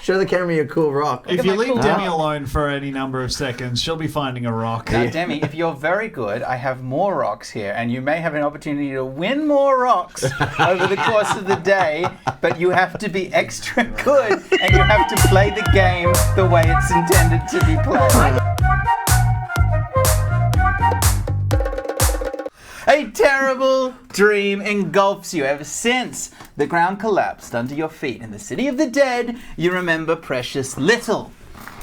Show the camera your cool rock. If you leave Demi alone for any number of seconds, she'll be finding a rock. Now, Demi, if you're very good, I have more rocks here, and you may have an opportunity to win more rocks over the course of the day, but you have to be extra good, and you have to play the game the way it's intended to be played. A terrible dream engulfs you ever since the ground collapsed under your feet. In the city of the dead, you remember precious little.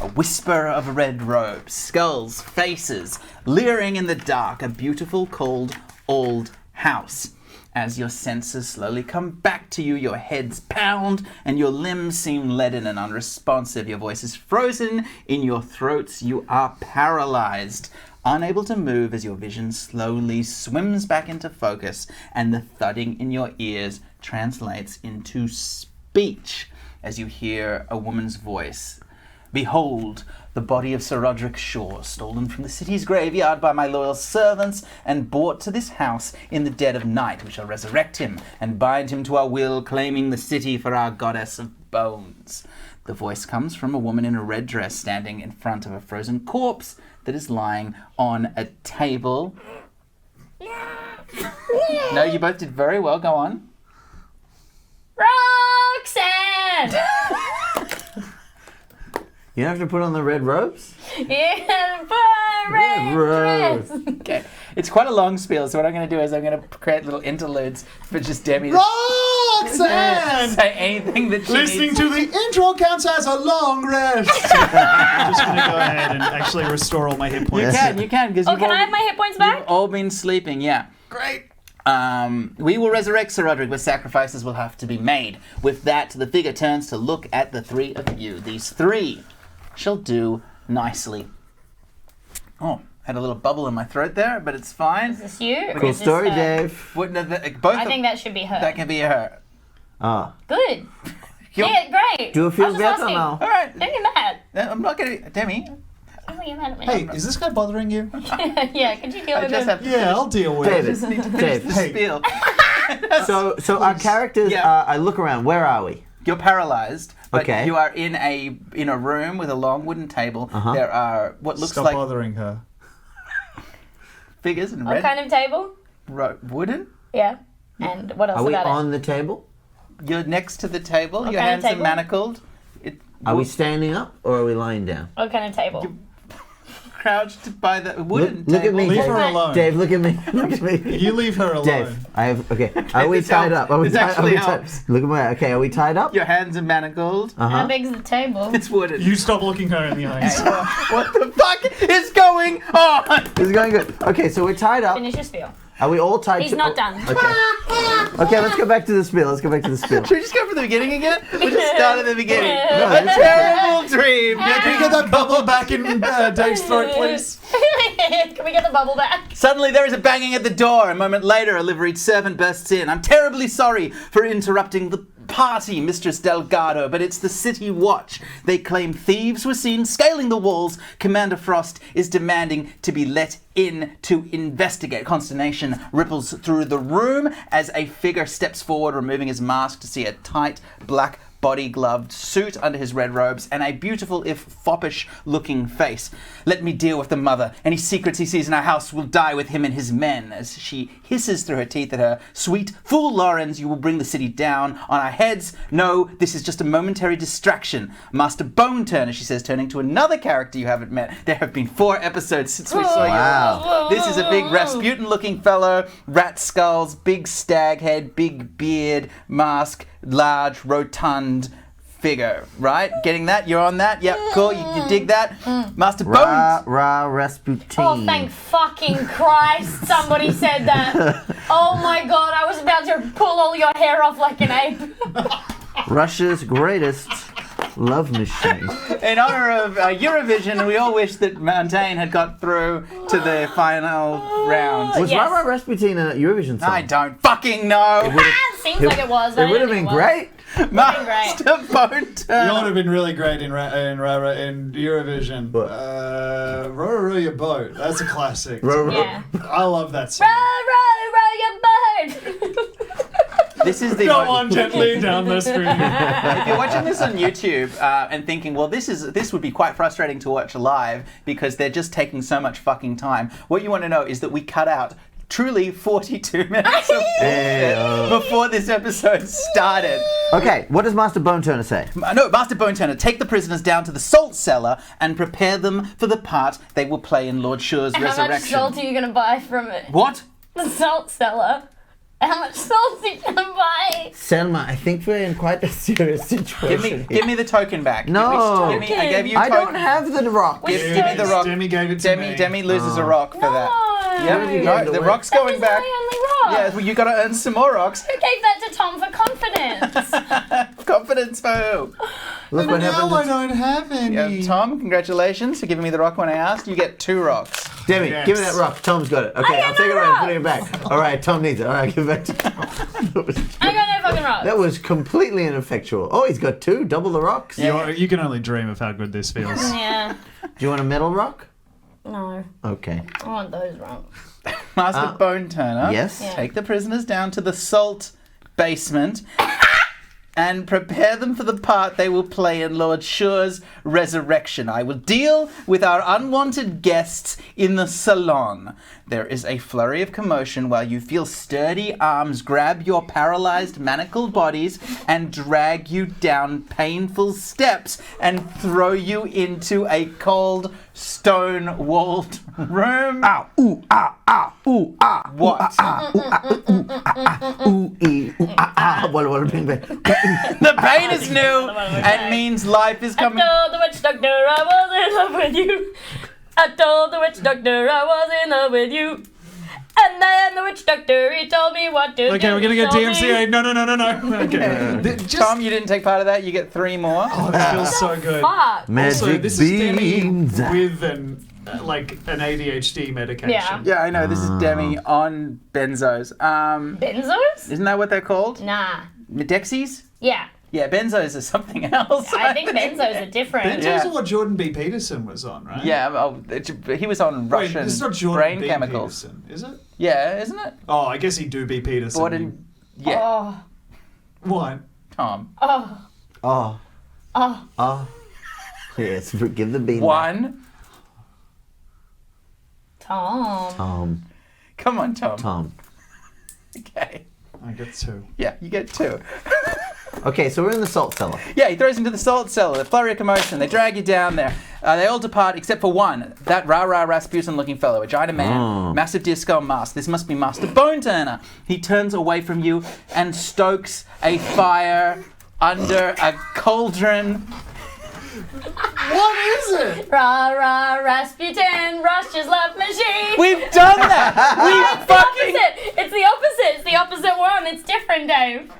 A whisper of red robes, skulls, faces, leering in the dark, a beautiful, cold, old house. As your senses slowly come back to you, your heads pound and your limbs seem leaden and unresponsive. Your voice is frozen in your throats. You are paralyzed. Unable to move as your vision slowly swims back into focus and the thudding in your ears translates into speech as you hear a woman's voice. Behold, the body of Sir Roderick Shaw, stolen from the city's graveyard by my loyal servants and brought to this house in the dead of night. We shall resurrect him and bind him to our will, claiming the city for our goddess of bones. The voice comes from a woman in a red dress standing in front of a frozen corpse that is lying on a table. No, you both did very well. Go on. Roxanne! You have to put on the red robes? Yeah, red dress. Okay. It's quite a long spiel, so what I'm going to do is I'm going to create little interludes for just Demi to Roxanne! say anything that she Listening needs. to the intro counts as a long rest. I'm just going to go ahead and actually restore all my hit points. You can, because Oh, can I have my hit points back? you've all been sleeping, yeah. Great. We will resurrect Sir Roderick, but sacrifices will have to be made. With that, the figure turns to look at the three of you. These three shall do nicely. Oh, had a little bubble in my throat there, but it's fine. Is this you? Or Cool is this story, her? Dave. Both I think that should be her. that can be her. Ah. Good. You're- Yeah, great. Do you I feel was just better asking. now? All right. Don't get mad. I'm not going to... Demi, I don't get mad at me. Hey, is this guy bothering you? Yeah, could you deal I with just him? have to Yeah, I'll deal with it. David, Dave. Hey. spiel. So our characters Yeah. are, I look around, where are we? You're paralyzed, but Okay. you are in a room with a long wooden table. Uh-huh. There are what looks Stop like bothering her. figures in What red. kind of table? Wooden? Yeah. And what else Are we about on the table? You're next to the table. Your kind of hands are table? manacled. Are we standing up or are we lying down? it? What kind of table? Crouched by the wooden Look at table. me, Leave Dave. her alone. Dave, look at me. Look at me. You leave her alone. Dave, I have. Okay. Are we this tied helps. up? Are we This tied? actually Are we tied? helps. Look at my. Okay. Are we tied up? Your hands are manacled. How Uh-huh. big's the table? It's wooden. You stop looking her in the eyes. What the fuck is going on? This is going good. Okay, so we're tied up. Finish your spiel. Are we all tied? He's to... not done. Okay. Okay, let's go back to the spiel. Let's go back to the spiel. Should we just go from the beginning again? We'll just start at the beginning. No, A it's terrible dream. Can you get that bubble back in Dave's throat, please? Can we get the bubble back? Suddenly there is a banging at the door. A moment later, a liveried servant bursts in. I'm terribly sorry for interrupting the party, Mistress Delgado, but it's the City Watch. They claim thieves were seen scaling the walls. Commander Frost is demanding to be let in to investigate. Consternation ripples through the room as a figure steps forward, removing his mask to see a tight black body-gloved suit under his red robes and a beautiful, if foppish-looking face. Let me deal with the mother. Any secrets he sees in our house will die with him and his men. As she hisses through her teeth at her, sweet fool Lawrence, you will bring the city down on our heads. No, this is just a momentary distraction. Master Bone Turner, she says, turning to another character you haven't met. There have been 4 episodes since we saw you. Wow. This is a big Rasputin-looking fellow, rat skulls, big stag head, big beard, mask, large, rotund figure, right? Getting that? You're on that? Yep, cool. You dig that? Master Bones. Rasputin. Oh, thank fucking Christ somebody said that. Oh my god, I was about to pull all your hair off like an ape. Russia's greatest love machine. In honor of Eurovision, we all wish that Montaigne had got through to the final round. Was Yes. Rara Rasputin a Eurovision song? I don't fucking know. Seems like it was. but It would I have don't been think it was. great. Master Bone You Turner. would have been really great in Eurovision. What? Row Your Boat. That's a classic. Ro- Yeah. I love that song. Row, row, row your boat. This is the Go on gently down the screen. If you're watching this on YouTube and thinking, well, this would be quite frustrating to watch live because they're just taking so much fucking time. What you want to know is that we cut out truly 42 minutes of bullshit before this episode started. Okay, what does Master Bone Turner say? No, Master Bone Turner, take the prisoners down to the salt cellar and prepare them for the part they will play in Lord Sure's resurrection. How much salt are you going to buy from it? What? The salt cellar. How much salt are you going to buy? Selma, I think we're in quite a serious situation. Give me the token back. No. Give me, I gave you a I token. don't have the rock. Which Give me the rock. Demi gave it to me. Demi loses a rock for that. No. Yep, you no, gave it the away. rock's That going was back. my only rock. Yeah, well, you gotta earn some more rocks. Who gave that to Tom for confidence? Confidence for who? Look what Now happened. I don't have any. Yeah, Tom, congratulations for giving me the rock when I asked. You get 2 rocks. Demi, Yes. give me that rock. Tom's got it. Okay, I'll take it no around, rock. put it back. All right, Tom needs it. All right, give it back to Tom. I got no fucking rocks. That was completely ineffectual. Oh, he's got 2, double the rocks. You can only dream of how good this feels. Yeah. Do you want a metal rock? No. Okay. I want those rocks. Master Bone Turner. Yes? Yeah. Take the prisoners down to the salt basement and prepare them for the part they will play in Lord Sure's resurrection. I will deal with our unwanted guests in the salon. There is a flurry of commotion while you feel sturdy arms grab your paralyzed, manacled bodies and drag you down painful steps and throw you into a cold, stone-walled room. Ow, ooh, ah, ah, ooh, ah. What? Ooh, ee, ooh, ah, ah. Walla, bing, bang. The pain is new and means life is I coming. told the witch doctor I was in love with you. I told the witch doctor I was in love with you. And then the witch doctor, he told me what to do. Okay, we're gonna get Told me- DMCA. No. Okay. Tom, you didn't take part of that. You get 3 more. Oh, this feels so good. Fuck. Magic Also, this is Demi beans. with an ADHD medication. Yeah. Yeah, I know. This is Demi on benzos. Benzos? Isn't that what they're called? Nah. Dexies? Yeah. Yeah, benzos are something else. I think benzos are different. Benzos Yeah. are what Jordan B. Peterson was on, right? Yeah, he was on Wait, Russian this is not Jordan brain B. chemicals. Peterson, is it? Yeah, isn't it? Oh, I guess he do B. Peterson. Gordon. Yeah, Oh. What? Tom. Oh. Oh, Oh. oh. Yes, give the bean. 1. Tom. Tom, Come on, Tom. Tom. Okay. I get 2. Yeah, you get 2. Okay, so we're in the salt cellar. Yeah, he throws him to the salt cellar. The flurry of commotion. They drag you down there. They all depart except for one. That rah-rah Rasputin-looking fellow, a giant man, massive disco mask. This must be Master Bone Turner. He turns away from you and stokes a fire under a cauldron. What is it? Rah rah Rasputin, Russia's love machine. We've done that. We fucking. It's the opposite. It's the opposite one. It's different, Dave.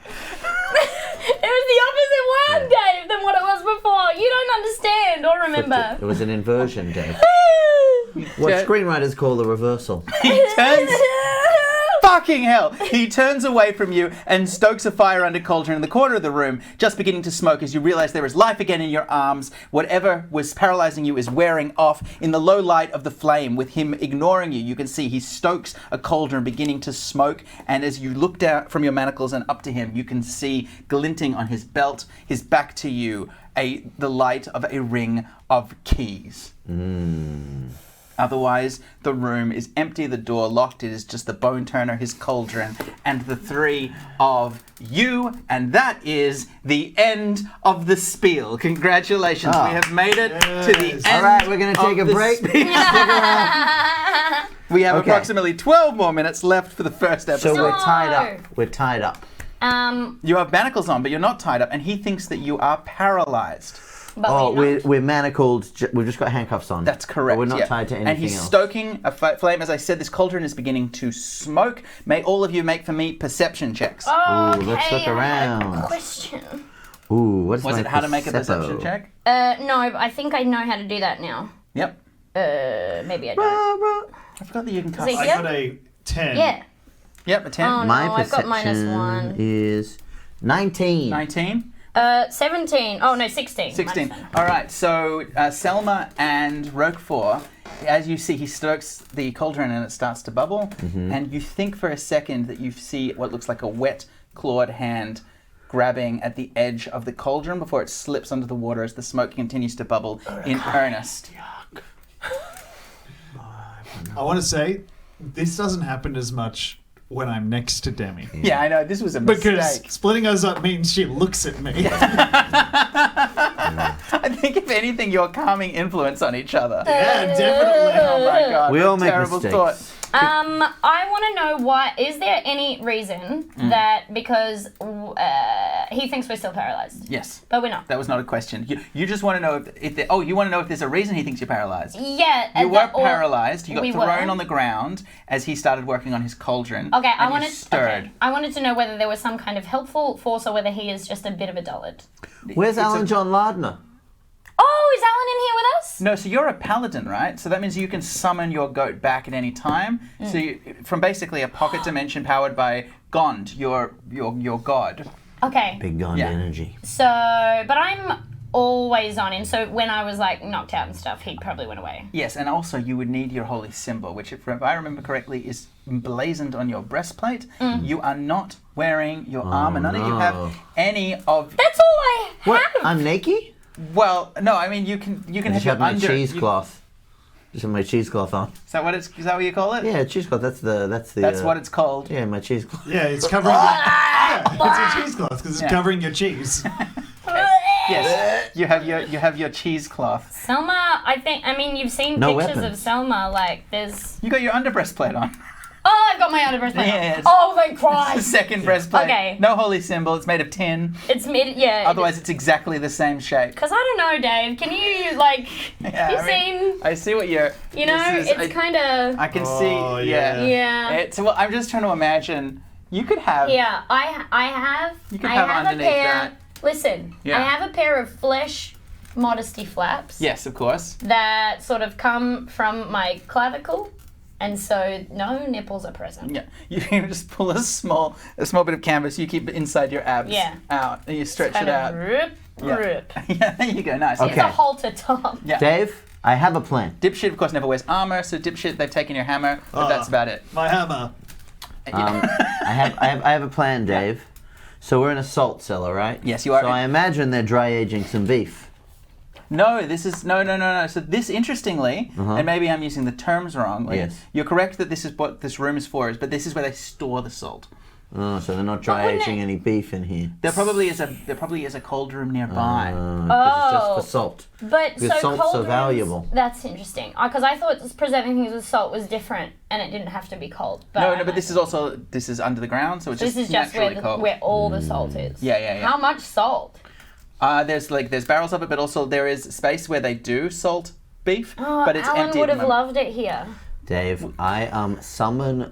It was the opposite one, Dave, than what it was before. You don't understand or remember. It was an inversion, Dave. What Yeah. screenwriters call a reversal. He turns. Fucking hell! He turns away from you and stokes a fire under cauldron in the corner of the room, just beginning to smoke as you realize there is life again in your arms. Whatever was paralyzing you is wearing off. In the low light of the flame, with him ignoring you, you can see he stokes a cauldron beginning to smoke, and as you look down from your manacles and up to him, you can see glinting on his belt, his back to you, the light of a ring of keys. Otherwise, the room is empty, the door locked. It is just the Bone Turner, his cauldron, and the 3 of you. And that is the end of the spiel. Congratulations, we have made it to the end. All right, we're going to take a of the break. spiel. We have Okay. approximately 12 more minutes left for the first episode. So we're tied No. up. We're tied up. You have manacles on, but you're not tied up, and he thinks that you are paralyzed. But Oh, we're not. we're manacled. We've just got handcuffs on. That's correct. But we're not yeah. tied to anything And he's else. stoking a flame. As I said, this cauldron is beginning to smoke. May all of you make for me perception checks. Oh, Ooh, let's look okay, I have a around. question. Ooh, what's Was my it how to make a perception perception check? No, but I think I know how to do that now. Yep. Maybe I don't. I forgot that you can Is cast. it I here? got a 10. Yeah. Yep, a 10. Oh, My no, I've got perception -1. is 19. 19. 17. Oh, no, 16. 16. Minus 1. All right, so Selma and Roquefort, as you see, he stokes the cauldron and it starts to bubble. And you think for a second that you see what looks like a wet clawed hand grabbing at the edge of the cauldron before it slips under the water as the smoke continues to bubble in earnest. I want to say, this doesn't happen as much when I'm next to Demi. Yeah, I know, this was a mistake. Because splitting us up means she looks at me. I think if anything, you're calming influence on each other. Yeah, definitely. Oh my god, We what all a make terrible mistakes. thought. I want to know why. Is there any reason that because he thinks we're still paralyzed, Yes. but we're not? That was not a question. You just want to know if you want to know if there's a reason he thinks you're paralyzed. Yeah. You were paralyzed. You got we thrown were? on the ground as he started working on his cauldron. Okay, and you stirred. Okay. I wanted to know whether there was some kind of helpful force or whether he is just a bit of a dullard. Where's It's Alan John Lardner? Oh, is Alan in here with us? No, so you're a paladin, right? So that means you can summon your goat back at any time. So from basically a pocket dimension powered by Gond, your god. Okay. Big Gond Yeah. energy. So, but I'm always on him. So when I was like knocked out and stuff, he probably went away. Yes, and also you would need your holy symbol, which if I remember correctly is emblazoned on your breastplate. You are not wearing your armor. None of you have no. any of... That's all I What? have. I'm naked? Well, no, I mean you can I have just your have my under... cheesecloth. Just have my cheesecloth on. Is that what you call it? Yeah, cheesecloth. That's the. That's what it's called. Yeah, my cheesecloth. Yeah, it's covering it's a cheesecloth because it's covering your cheese. Yes, you have your cheesecloth. Selma, I mean, you've seen No pictures weapons. of Selma, like, there's... You got your under breastplate on. Oh, I've got my other breastplate. Yes. Oh, thank The Christ. second breastplate. Okay. No holy symbol. It's made of tin. It's mid, yeah. Otherwise, it's exactly the same shape. Because I don't know, Dave. Can you, like, Yeah, you I mean, seen... I see what you're. You know, it's kind of... I can Oh, see. yeah. Yeah. Well, I'm just trying to imagine. You could have. Yeah, I have... You could I have have a underneath pair... that. Listen, Yeah. I have a pair of flesh modesty flaps Yes, of course. that sort of come from my clavicle, and so no nipples are present. Yeah. You can just pull a small bit of canvas. You keep it inside your abs. Yeah. Out, and you stretch Kind it of out. rip, rip. Yeah. There you go. Nice. Okay. It's a halter top. Yeah. Dave, I have a plan. Dipshit, of course, never wears armor. So dipshit, they've taken your hammer, but that's about it. My hammer. I have a plan, Dave. So we're in a salt cellar, right? Yes, you are. So I imagine they're dry aging some beef. No, this is no. So this, interestingly, and maybe I'm using the terms wrong. Like, Yes. You're correct that this is what this room is for, but this is where they store the salt. Oh, so they're not dry wouldn't aging it- any beef in here. There probably is a cold room nearby. 'Cause it's just for salt. But Because so salt's cold so rooms- valuable. That's interesting. Because I thought preserving things with salt was different, and it didn't have to be cold. But But this is under the ground, so it's this just is just naturally cold. where all the salt is. Yeah. How much salt? There's barrels of it, but also there is space where they do salt beef, Oh, but it's Alan empty. would at the have moment. loved it here. Dave, I summon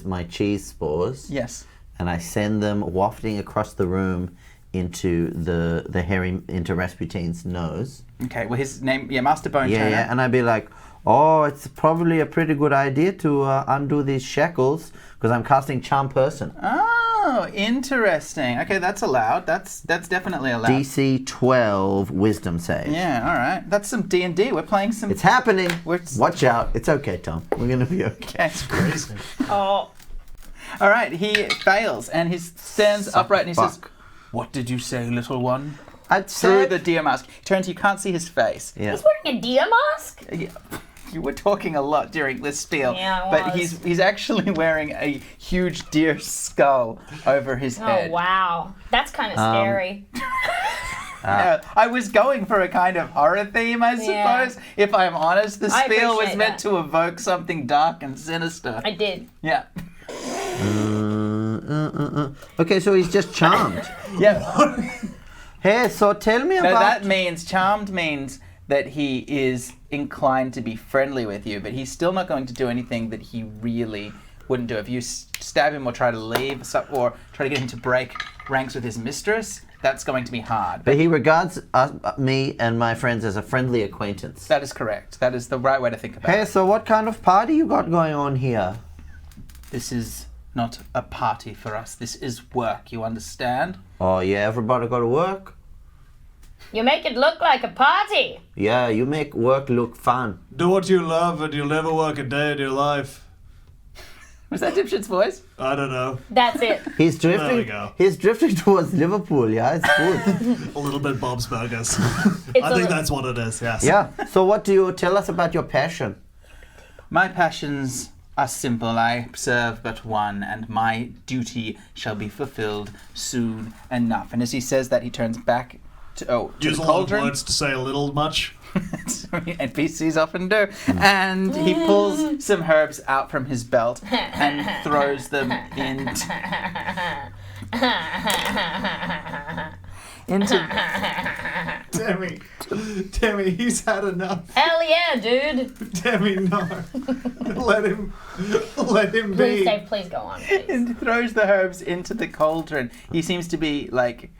my cheese spores. Yes. And I send them wafting across the room into into Rasputine's nose. Okay. Well, his name, Master Bone Turner. Yeah, and I'd be like, oh, it's probably a pretty good idea to undo these shackles because I'm casting Charm Person. Oh, interesting. Okay, that's allowed. That's definitely allowed. DC 12 Wisdom save. Yeah, all right. That's some D&D. We're playing some... It's happening. We're- Watch out. It's okay, Tom. We're going to be okay. Okay. Crazy. Oh. All right, he fails, and he stands upright, and he says, fuck. "What did you say, little one?" I'd Through say... the deer mask. He turns, you can't see his face. Yeah. He's wearing a deer mask? Yeah. You were talking a lot during this spiel, Yeah, I but was. he's actually wearing a huge deer skull over his Oh, head. wow. That's kind of scary. Yeah, I was going for a kind of horror theme, I suppose. Yeah. If I'm honest, the I spiel was appreciate meant that. to evoke something dark and sinister. I did. Yeah. Okay, so he's just charmed. Yeah. Hey, so tell me No, about... that means, charmed means that he is inclined to be friendly with you, but he's still not going to do anything that he really wouldn't do. If you stab him or try to leave, or try to get him to break ranks with his mistress, that's going to be hard. But he regards me and my friends as a friendly acquaintance. That is correct. That is the right way to think about Hey, it. so what kind of party you got going on here? This is not a party for us. This is work, you understand? Oh, yeah, everybody got to work? You make it look like a party. Yeah, you make work look fun. Do what you love and you'll never work a day in your life. Was that dipshit's voice? I don't know. That's it. He's There we drifting. go. He's drifting towards Liverpool. Yeah, it's good. A little bit Bob's Burgers. It's I a think li- that's what it is, yes. Yeah. So what do you tell us about your passion? My passions are simple. I serve but one, and my duty shall be fulfilled soon enough. And as he says that, he turns back to Use the a lot of cauldron. words to say a little much. NPCs often do. And he pulls some herbs out from his belt and throws them into Demi, he's had enough. Hell yeah, dude. Demi, no. let him Please, be. Dave, please go on. Please. and throws the herbs into the cauldron. He seems to be like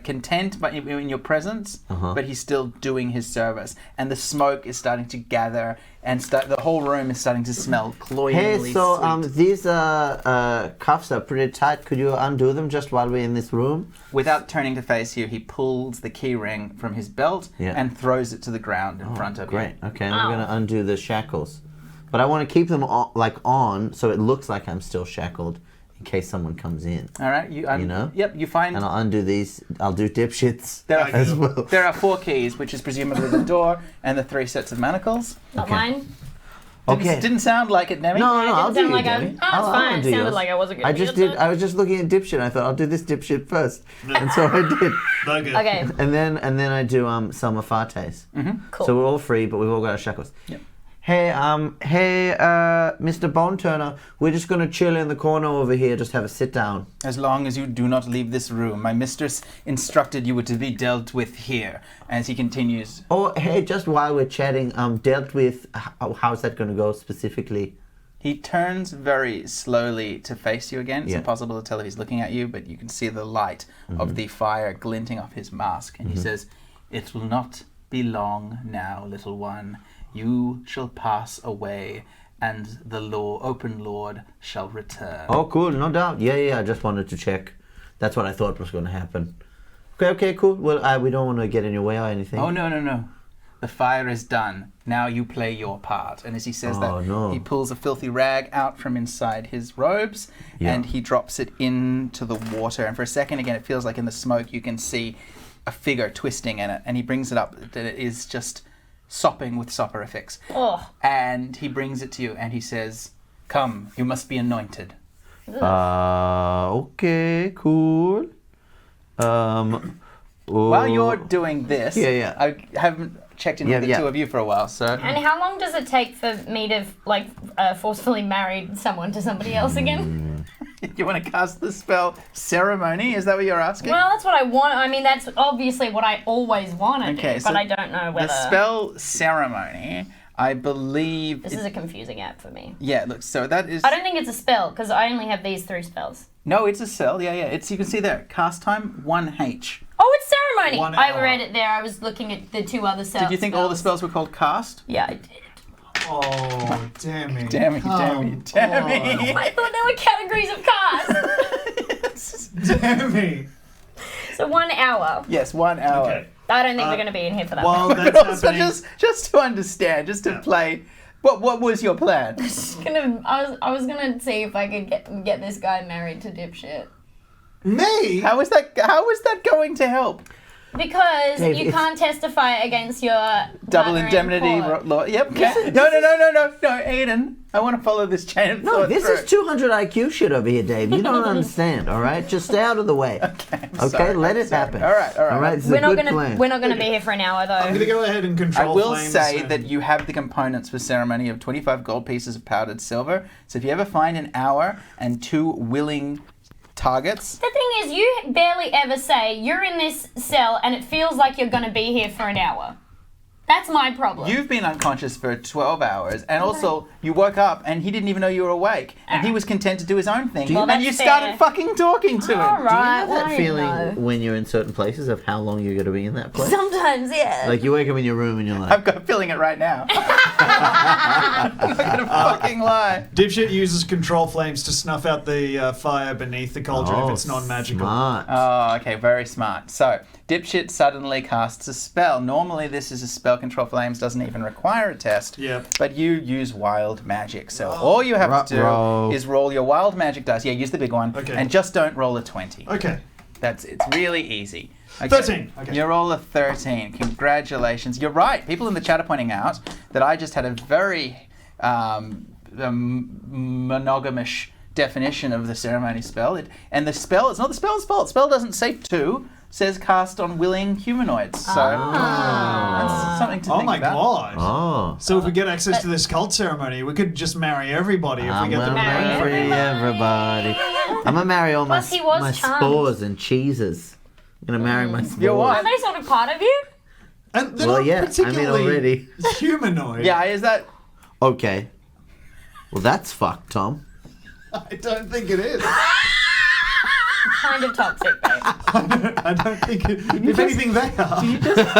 content but in your presence, but he's still doing his service. And the smoke is starting to gather, and the whole room is starting to smell cloyingly Hey, so sweet. these cuffs are pretty tight. Could you undo them just while we're in this room? Without turning to face you, he pulls the key ring from his belt Yeah. and throws it to the ground in front of Great. you. Okay, I'm Ow. gonna undo the shackles, but I want to keep them on, so it looks like I'm still shackled in case someone comes in. All right, you know? Yep, you find And I'll undo these. I'll do dipshits there I are as well. there are 4 keys, which is presumably the door and the 3 sets of manacles. Not Okay. mine. Okay. Didn't sound like it, Demi. No, It didn't I'll do sound you, like Debbie. oh, it's fine. It undo sounded yours. like I wasn't I gonna just be did. upset. I was just looking at dipshit. I thought I'll do this dipshit first, and so I did. Okay. Okay, And then I do some afates. cool. So we're all free, but we've all got our shackles. Yep. Hey, Mr. Bone Turner, we're just gonna chill in the corner over here, just have a sit down. As long as you do not leave this room. My mistress instructed you were to be dealt with here. As he continues, Oh, hey, just while we're chatting, dealt with. How's that gonna go specifically? he turns very slowly to face you again. It's Yeah. impossible to tell if he's looking at you, but you can see the light of the fire glinting off his mask. And he says, "It will not be long now, little one. You shall pass away, and the open Lord shall return." Oh, cool, no doubt. Yeah. I just wanted to check. That's what I thought was gonna happen. Okay, cool. Well, we don't want to get in your way or anything. Oh, no. The fire is done. Now you play your part. And as he says Oh, that, no. he pulls a filthy rag out from inside his robes Yeah. and he drops it into the water. And for a second, again, it feels like in the smoke you can see a figure twisting in it. And he brings it up that it is just sopping with soporifics. Oh, And he brings it to you and he says, "Come, you must be anointed." Okay, cool. While you're doing this, Yeah. I haven't checked in with the 2 of you for a while, so... and how long does it take for me to forcefully marry someone to somebody else again? You want to cast the spell Ceremony? Is that what you're asking? Well, that's what I want. I mean, that's obviously what I always want to Okay, do, so but I don't know whether. The spell Ceremony, I believe... This is a confusing app for me. Yeah, look, so that is... I don't think it's a spell because I only have these 3 spells. No, it's a spell, yeah. It's, you can see there, cast time 1H. Oh, it's ceremony. 1 I hour. read it there. I was looking at the 2 other spells. Did you think all the spells were called cast? Yeah, I did. Oh, Demi. Demi. Come I thought there were categories of cast. on. Demi. So 1 hour. Yes, 1 hour. Okay. I don't think we're going to be in here for that. While long. that's Also, happening, just to understand, just to play... What was your plan? I was gonna see if I could get this guy married to dipshit. me? How is that going to help? Because Dave, you it's- can't testify against your Double partner in indemnity court. law. Yep. Okay. No, Aiden. I want to follow this chain of No, thought this through. is 200 IQ shit over here, Dave. You don't understand, all right? Just stay out of the way. I'm Okay, sorry, let I'm it sorry. happen. All right. All right, this is We're a not good gonna plan. we're not gonna be here for an hour though. I'm gonna go ahead and I control will flames say and- that you have the components for ceremony of 25 gold pieces of powdered silver. So if you ever find an hour and 2 willing targets, The thing is, you barely ever say you're in this cell and it feels like you're gonna be here for an hour. That's my problem. you've been unconscious for 12 hours, and also you woke up and he didn't even know you were awake, and he was content to do his own thing, Well, and you that's started fair. fucking talking to him. All Do you right, have well, that I feeling know. when you're in certain places of how long you're going to be in that place? Sometimes, yeah. Like you wake up in your room and you're like, I've got a feeling it right now. I'm not gonna fucking lie. Dipshit uses control flames to snuff out the fire beneath the cauldron if it's non-magical. Smart. Oh, okay, very smart. So, Dipshit suddenly casts a spell. Normally, this is a spell. Control flames doesn't even require a test. Yep. But you use wild magic, so all you have to do Ruh-roh. is roll your wild magic dice. Yeah, use the big one, Okay. and just don't roll a 20. Okay. It's really easy. Okay. 13. Okay. You roll a 13. Congratulations. You're right. People in the chat are pointing out that I just had a very monogamish definition of the ceremony spell. And the spell, it's not the spell's fault. Spell doesn't say to, says cast on willing humanoids. So that's something to Oh think my about. god. Oh. So if we get access to this cult ceremony, we could just marry everybody if we I'm get the gonna marry marry everybody. I'm gonna marry all my, Plus he was my charmed. spores and cheeses. I'm gonna marry my spores. Your what? Are they sort of part of you? And they're Well, not yeah, I mean particularly already. humanoid. Yeah, is that... Okay. Well, that's fucked, Tom. I don't think it is. Kind of toxic, babe. I don't think it. If anything, they are. You just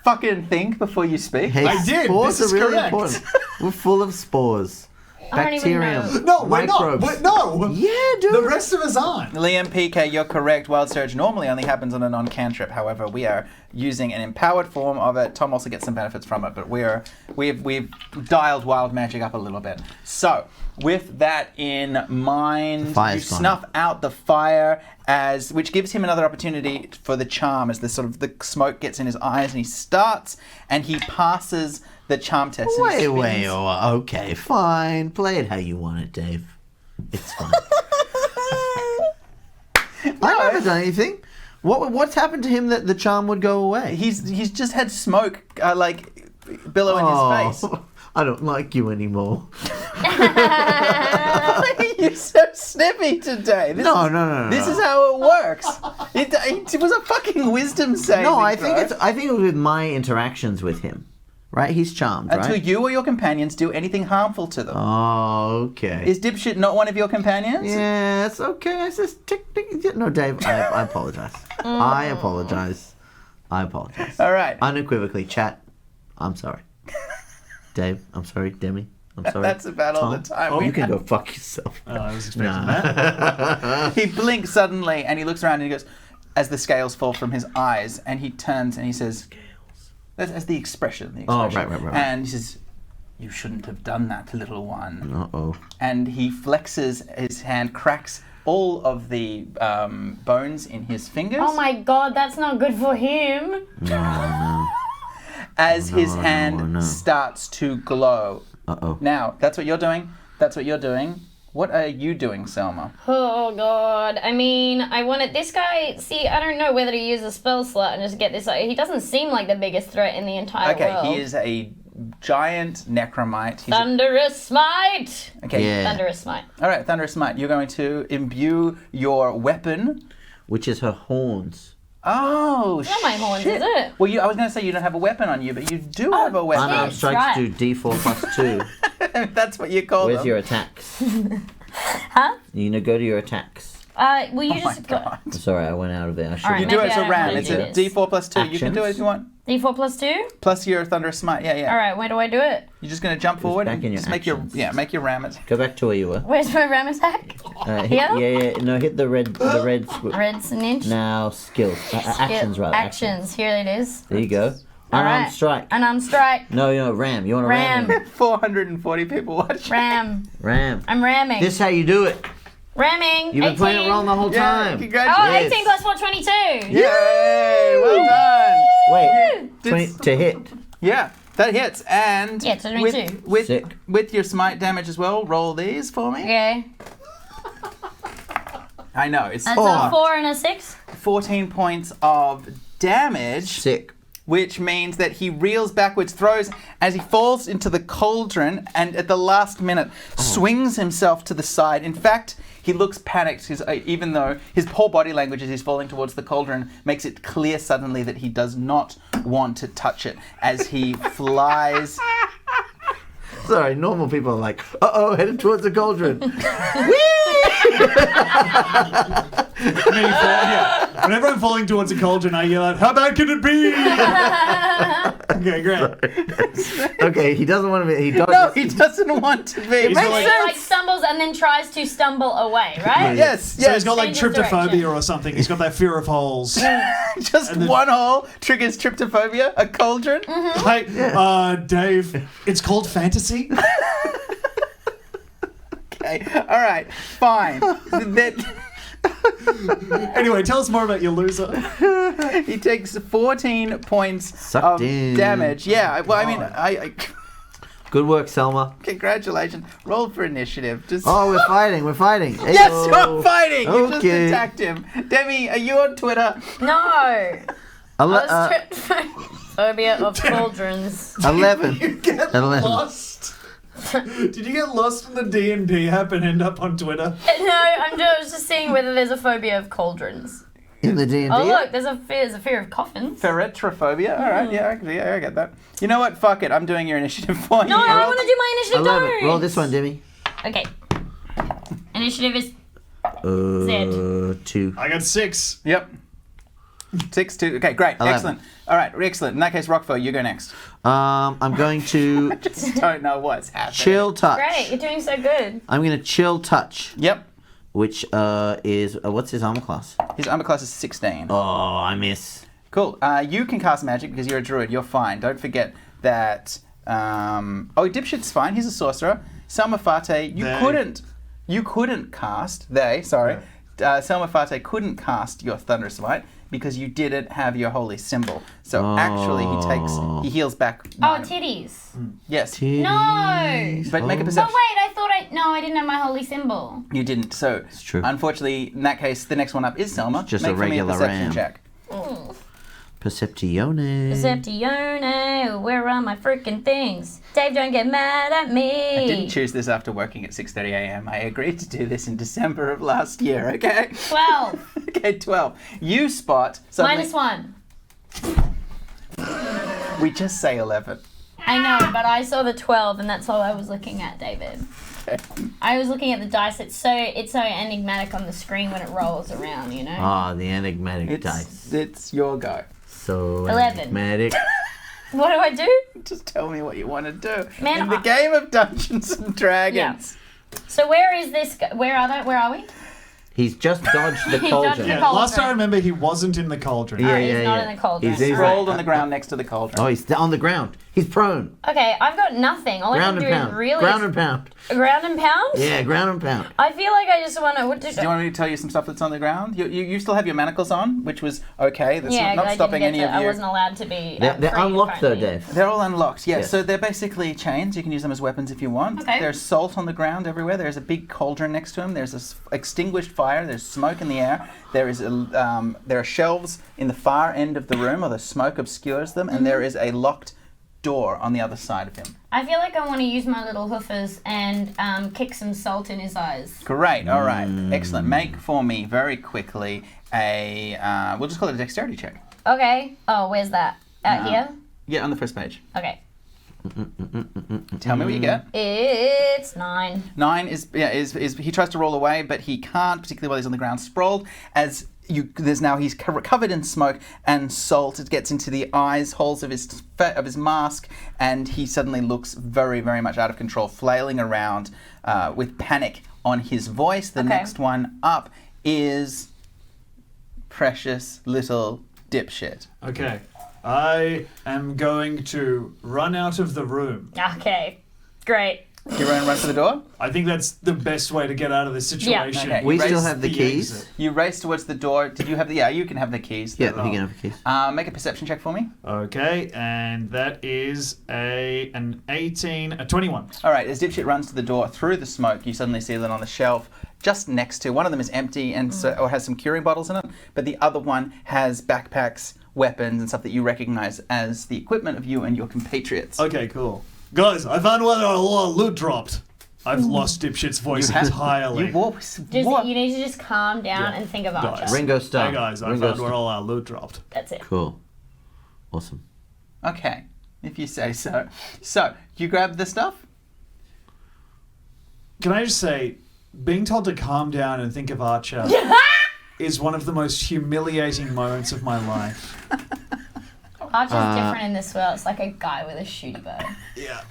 fucking think before you speak. Hey, I did. Spores This is are really correct. important. We're full of spores. I don't even know. Bacterium. No, we're not. microbes. No. Yeah, dude. The rest of us aren't. Liam PK, you're correct. Wild Surge normally only happens on a non-cantrip. However, we are using an empowered form of it. Tom also gets some benefits from it, but we've dialed wild magic up a little bit. So, with that in mind, you fire's gone snuff out the fire which gives him another opportunity for the charm as the smoke gets in his eyes and he starts and he passes the charm test. and he spins- Okay, fine. Play it how you want it, Dave. It's fine. I've never done anything. What's happened to him that the charm would go away? He's just had smoke billow in his face. I don't like you anymore. You're so snippy today. No. This is how it works. It was a fucking wisdom saving No, I think throw. it was with my interactions with him. Right? He's charmed, Until right? you or your companions do anything harmful to them. Oh, okay. Is Dipshit not one of your companions? Yes, okay. It's just tick, tick. No, Dave, I apologize. I apologize. All right. Unequivocally, chat. I'm sorry. Dave, I'm sorry. Demi, I'm sorry. That's about all the Tom, time we you can have. go fuck yourself. Oh, I was expecting that. He blinks suddenly and he looks around and he goes, as the scales fall from his eyes, and he turns and he says, that's the expression. Oh, right. And he says, you shouldn't have done that, little one. Uh-oh. And he flexes his hand, cracks all of the bones in his fingers. Oh my god, that's not good for him. No. As his hand no. starts to glow. Uh-oh. Now, that's what you're doing. What are you doing, Selma? Oh god. I mean, I wanted this guy. See, I don't know whether to use a spell slot and just get this. He doesn't seem like the biggest threat in the entire world. He is a giant necromite. Thunderous smite. Okay. Yeah. Thunderous smite. All right, Thunderous Smite. You're going to imbue your weapon. Which is her horns. Oh, It's not my horns, shit. is it? Well, I was going to say you don't have a weapon on you, but you do have a weapon. Unarmed Yes, strikes right. do D4 plus 2. That's what you call Where's them. your attacks? Huh? You know, go to your attacks. Well, you Oh my just god. Sorry, I went out of there. I should All right, You do it Maybe as I a don't ram. wanna It's do a this. D4 plus 2. You can do it if you want. D4 plus 2. Plus your Thunderous Smite. Yeah. All right, where do I do it? You're just going to jump forward back and in your just make your actions. make your ram it. Go back to where you were. Where's my ram attack? Hit, Here? yeah. No, hit the red. Red's an inch. Now skills. Actions rather. Actions. Here it is. There you go. All Unarmed right. strike. Unarmed strike. No, ram. You want to ram? Ram. 440 people watching. Ram. Ram. I'm ramming. This is how you do it. Ramming. You've been 18. playing it wrong the whole Yeah, time. Oh, congratulations. 18 plus 4, 22. Yay! Well done. Wait, Did- 20 to hit. Yeah, that hits. And Yeah, it's a 22. Sick. with your smite damage as well, roll these for me. Okay. I know, it's That's a 4 and a 6. 14 points of damage, Sick. which means that he reels backwards, throws as he falls into the cauldron, and at the last minute swings himself to the side. In fact, he looks panicked, even though his poor body language as he's falling towards the cauldron makes it clear suddenly that he does not want to touch it as he flies. Sorry, normal people are like, headed towards the cauldron. Whenever I'm falling towards a cauldron, I yell out, "How bad could it be?" Okay, great. Okay, he doesn't want to be. He dodges. No, he doesn't want to be. He's Makes like- He like sense. stumbles and then tries to stumble away, right? Yes, So yes. he's got like Changes tryptophobia direction. or something. He's got that fear of holes. Just one hole triggers tryptophobia. A cauldron. Hey, Dave, it's called fantasy. Okay. All right. Fine. That Anyway, tell us more about your loser. he takes 14 points Sucked of in. damage. Yeah. Well, I mean, I Good work, Selma. congratulations. Roll for initiative. Just. Oh, we're fighting. We're fighting. Yes, Ayo. you're fighting. You just Okay. attacked him. Demi, are you on Twitter? No. I Ele- was tripped. Phobia of cauldrons. 11. You get 11. lost. Did you get lost in the D&D app and end up on Twitter? No, I was just seeing whether there's a phobia of cauldrons. In the D&D. Oh look, there's a fear of coffins. Ferretrophobia. All right. Yeah, I get that. You know what? Fuck it. I'm doing your initiative for you. No, I want to do my initiative. 11. Don't. Roll this one, Demi. Okay. Initiative is 2. I got 6. Yep. 6, 2. Okay, great. 11. Excellent. All right, excellent. In that case, Rockford, you go next. I'm going to Just don't know what's happening. chill touch. great. You're doing so good. I'm going to chill touch, Yep. which is what's his armor class? His armor class is 16. Oh, I miss. Cool. You can cast magic because you're a druid. You're fine. Don't forget that. Dipshit's fine. He's a sorcerer. Selma Fate, you couldn't cast. Selma Fate couldn't cast your Thunderous Light because you didn't have your holy symbol. So actually, he heals back. Oh, 9. titties. Yes. No. But make a But perception. wait, I didn't have my holy symbol. You didn't. So It's true. unfortunately, in that case, the next one up is Selma. It's just Make a for me regular perception ram. check. Perceptione. Perceptione, where are my freaking things? Dave, don't get mad at me. I didn't choose this after working at 6:30 a.m. I agreed to do this in December of last year. Okay. 12. Okay, 12. You spot suddenly. -1. We just say 11. I know, but I saw the 12 and that's all I was looking at, David. Okay. I was looking at the dice. It's so enigmatic on the screen when it rolls around, you know? Ah, the enigmatic dice. It's your go. So 11. enigmatic. What do I do? Just tell me what you want to do. Man, in the game of Dungeons and Dragons. So where is this? Where are we? He's just dodged the He cauldron. dodged the Yeah, cauldron. last I remember, he wasn't in the cauldron. Yeah, Alright, he's yeah, not yeah. in the cauldron. He's Alright. Rolled on the ground next to the cauldron. Oh, he's on the ground. He's prone. Okay, I've got nothing. All Ground I and can do is pound. really Ground and pound. ground and pound. Yeah, ground and pound. I feel like I just want to. What Do you want me to tell you some stuff that's on the ground? You still have your manacles on, which was okay. That's yeah, not I stopping didn't any get of to, I you. wasn't allowed to be. They're free, unlocked though, apparently. Dave. They're all unlocked, yes. Yes. So they're basically chains. You can use them as weapons if you want. Okay. There's salt on the ground everywhere. There's a big cauldron next to him. There's extinguished fire. There's smoke in the air. There are shelves in the far end of the room, where the smoke obscures them, and there is a locked door on the other side of him. I feel like I want to use my little hoofers and kick some salt in his eyes. Great. All right. Excellent. Make for me very quickly a. We'll just call it a dexterity check. Okay. Oh, where's that? Out here. Yeah, on the first page. Okay. Tell me what you get. It's 9. 9 is he tries to roll away, but he can't, particularly while he's on the ground sprawled. He's covered in smoke and salt. It gets into the eyes holes of his mask, and he suddenly looks very, very much out of control, flailing around with panic on his voice. The next one up is precious little dipshit. Okay. I am going to run out of the room. Okay. Great. You run for the door? I think that's the best way to get out of this situation. Okay. We You still raise have the the keys. exit. You race towards the door. Did you have the... Yeah, you can have the keys. Yeah, you can have the keys. Make a perception check for me. Okay, and that is an 18, a 21. All right, as Dipshit runs to the door through the smoke, you suddenly see that on the shelf just next to, one of them is empty and or has some curing bottles in it, but the other one has backpacks, weapons, and stuff that you recognize as the equipment of you and your compatriots. Okay, cool. Guys, I found where our loot dropped. I've lost Dipshit's voice entirely. You need to just calm down and think of Archer. Ringo Starr. Hey guys, I Ringo found Starr. where all our loot dropped. That's it. Cool. Awesome. Okay, if you say so. So, you grab the stuff? Can I just say, being told to calm down and think of Archer is one of the most humiliating moments of my life. Archer's different in this world. It's like a guy with a shooty bow. Yeah.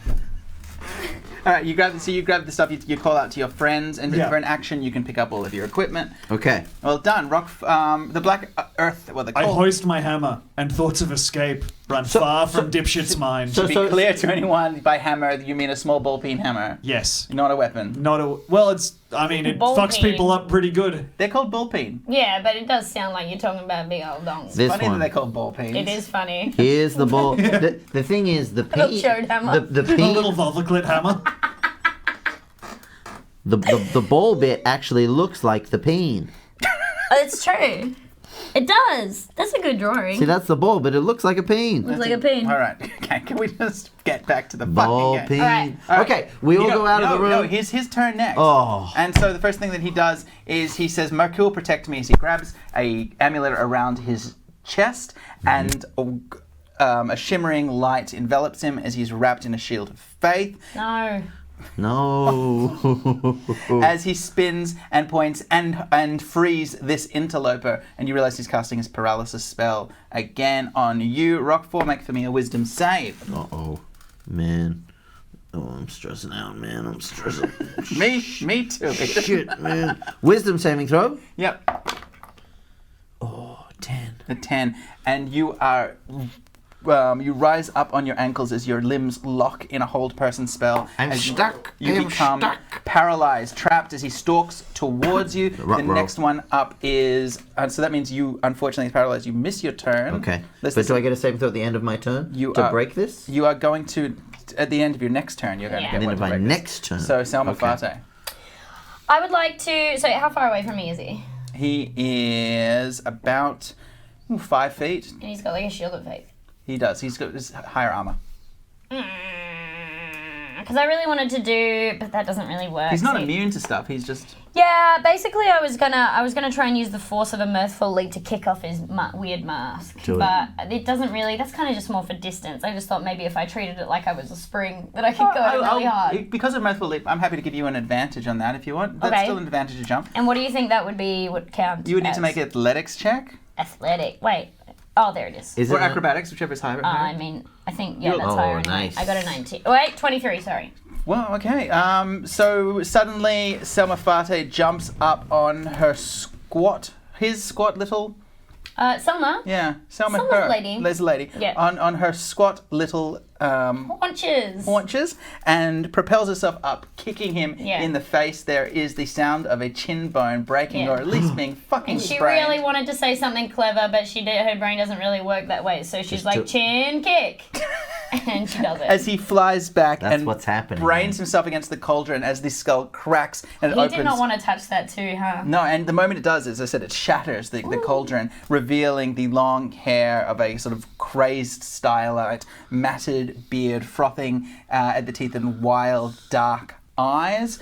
All right, you grab the stuff. You call out to your friends, and for an action, you can pick up all of your equipment. Okay. Well done, the black earth. Well, the I cold. hoist my hammer, and thoughts of escape run far from Dipshit's mind. To be clear to anyone, by hammer you mean a small ball peen hammer. Yes. Not a weapon. Well, it Ball fucks peen. people up pretty good. They're called ball peen. Yeah, but it does sound like you're talking about big old dongs. This Funny one. that they're called ball peens. It is funny. Here's the ball. The thing is, the Little peen. chode hammer. The A peen. little Volvaclit hammer. The ball bit actually looks like the peen. It's true. It does. That's a good drawing. See, that's the ball, but it looks like a peen. Looks like a pin. All right. Okay. Can we just get back to the Ball fucking game? peen. All right. Okay, we all go out of the room. No, here's his turn next. Oh. And so the first thing that he does is he says, "Mercure, protect me." As he grabs a amulet around his chest, and a shimmering light envelops him as he's wrapped in a shield of faith. No. No. As he spins and points and frees this interloper, and you realize he's casting his paralysis spell again on you. Rockfall, make for me a wisdom save. Uh-oh. Man. Oh, I'm stressing out, man. I'm stressing. Me too. Shit, man. Wisdom saving throw? Yep. Oh, 10. A 10, and you are. You rise up on your ankles as your limbs lock in a hold person spell. I'm as stuck. You I'm become stuck. paralyzed, trapped as he stalks towards you. The Ruh-roh. next one up is. So that means you, unfortunately, is paralyzed. You miss your turn. Okay. Let's But do I get a saving throw at the end of my turn You to are- break this? You are going to, at the end of your next turn, you're going Yeah. to get And then one of to my break this. next turn. So, Selma Okay. Fate. I would like to. So, how far away from me is he? He is about 5 feet. And he's got like a shield of faith. He does. He's got his higher armor. Because I really wanted to do, but that doesn't really work. He's not See? immune to stuff. He's just. Yeah, basically, I was gonna try and use the force of a mirthful leap to kick off his weird mask, Do it. but it doesn't really. That's kind of just more for distance. I just thought maybe if I treated it like I was a spring, that I could go really hard. Because of Mirthful Leap, I'm happy to give you an advantage on that if you want. That's Okay. still an advantage to jump. And what do you think that would be? Would count? You would need to as? make an athletics check Athletic. Wait. Oh, there it is. Is or it acrobatics, whichever is higher. I mean, I think yeah, that's Oh, higher. Anyway. nice. I got a 19. Wait, 23. Sorry. Well, okay. So suddenly Selma Fate jumps up on his squat little. Selma. Yeah, Selma. Selma's her. a lady. There's a lady. Yeah. On her squat little Haunches. haunches and propels herself up, kicking him Yeah. in the face. There is the sound of a chin bone breaking, Yeah. or at least being fucking And she sprained. really wanted to say something clever, but her brain doesn't really work that way. So she's Just like, do- chin kick. And she does it. As he flies back That's and what's happening. brains himself against the cauldron as the skull cracks and it He opens. did not want to touch that too, huh? No, and the moment it does, as I said, it shatters the cauldron, revealing the long hair of a sort of crazed stylite, matted beard, frothing at the teeth and wild, dark eyes.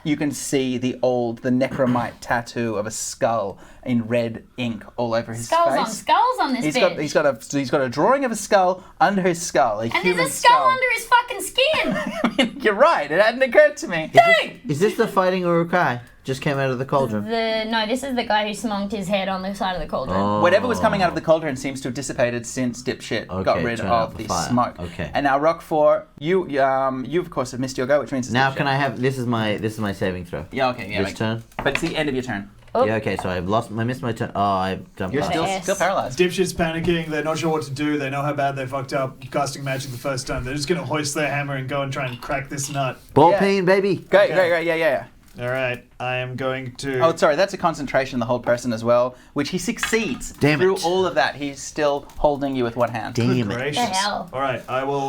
You can see the necromite tattoo of a skull in red ink all over his Skulls face. on skulls on this bitch. He's got a drawing of a skull under his skull, and there's a skull under his fucking skin. I mean, you're right. It hadn't occurred to me. Is this the fighting Urukai? Just came out of the cauldron. No, this is the guy who smonked his head on the side of the cauldron. Oh. Whatever was coming out of the cauldron seems to have dissipated since Dipshit got Okay, rid turn out of the the fire. smoke. Okay. And now Rock 4, you of course have missed your go, which means it's Now Dipshit. can I have this is my saving throw. Yeah, okay, yeah. This turn? But it's the end of your turn. Oh. Yeah, okay, so I missed my turn. Oh, I jumped You're off. Yes. still paralyzed. Dipshit's panicking. They're not sure what to do. They know how bad they fucked up casting magic the first time. They're just going to hoist their hammer and go and try and crack this nut. Ball Yeah. peen, baby. Great, Okay. yeah. All right, I am going to... Oh, sorry, that's a concentration on the whole person as well, which he succeeds. Damn Through it. all of that, he's still holding you with one hand. Damn Good it. gracious. The hell? All right, I will...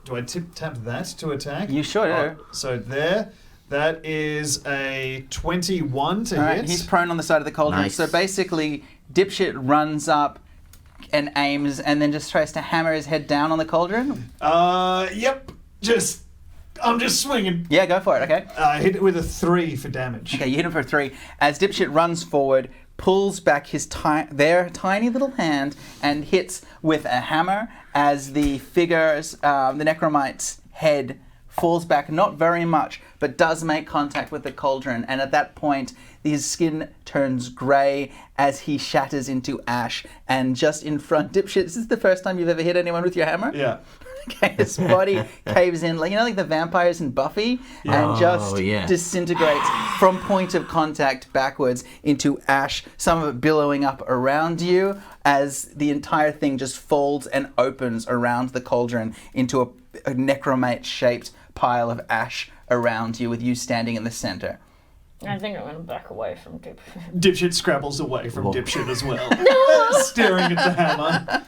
do I tap that to attack? You sure do. Oh, so there. That is a 21 to All hit. right, he's prone on the side of the cauldron. Nice. So basically, Dipshit runs up and aims and then just tries to hammer his head down on the cauldron. Yep. I'm just swinging. Yeah, go for it, okay? I hit it with a 3 for damage. Okay, you hit him for 3. As Dipshit runs forward, pulls back their tiny little hand and hits with a hammer as the figure's, the necromite's head falls back not very much, but does make contact with the cauldron. And at that point, his skin turns grey as he shatters into ash. And just in front, Dipshit, is this the first time you've ever hit anyone with your hammer? Yeah. Okay, his body caves in, like the vampires in Buffy, and just disintegrates from point of contact backwards into ash, some of it billowing up around you as the entire thing just folds and opens around the cauldron into a necromate-shaped pile of ash around you, with you standing in the center. I think I'm going to back away from Dipshit. Dipshit scrabbles away from Dipshit as well. Staring at the hammer.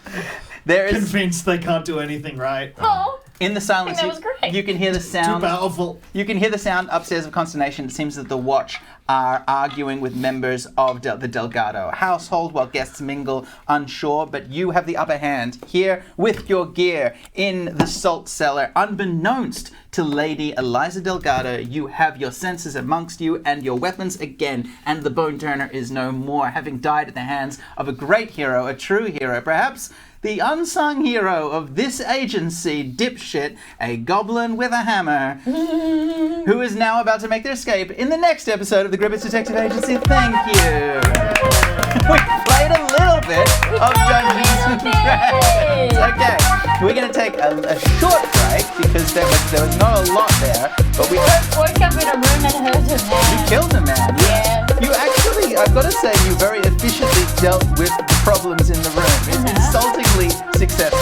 Convinced they can't do anything right. Oh. In the silence, I think that was great. you can hear the sound. Too powerful. You can hear the sound upstairs of consternation. It seems that the Watch are arguing with members of the Delgado household while guests mingle, unsure. But you have the upper hand here with your gear in the salt cellar. Unbeknownst to Lady Eliza Delgado, you have your senses amongst you and your weapons again. And the Bone Turner is no more, having died at the hands of a great hero, a true hero, perhaps the unsung hero of this agency, Dipshit, a goblin with a hammer, who is now about to make their escape in the next episode of the Gribbits Detective Agency. Thank you. We played a little bit of Dungeons and Dragons. Okay, we're going to take a short break because there was not a lot there, but we woke up in a room and heard a man. You killed a man. Yeah. You actually, I've got to say, you very efficiently dealt with the problems in the room. It's insultingly successful.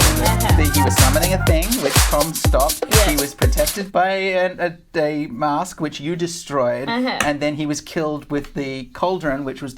He was summoning a thing, which Tom stopped. Yes. He was protected by a mask, which you destroyed. And then he was killed with the cauldron, which was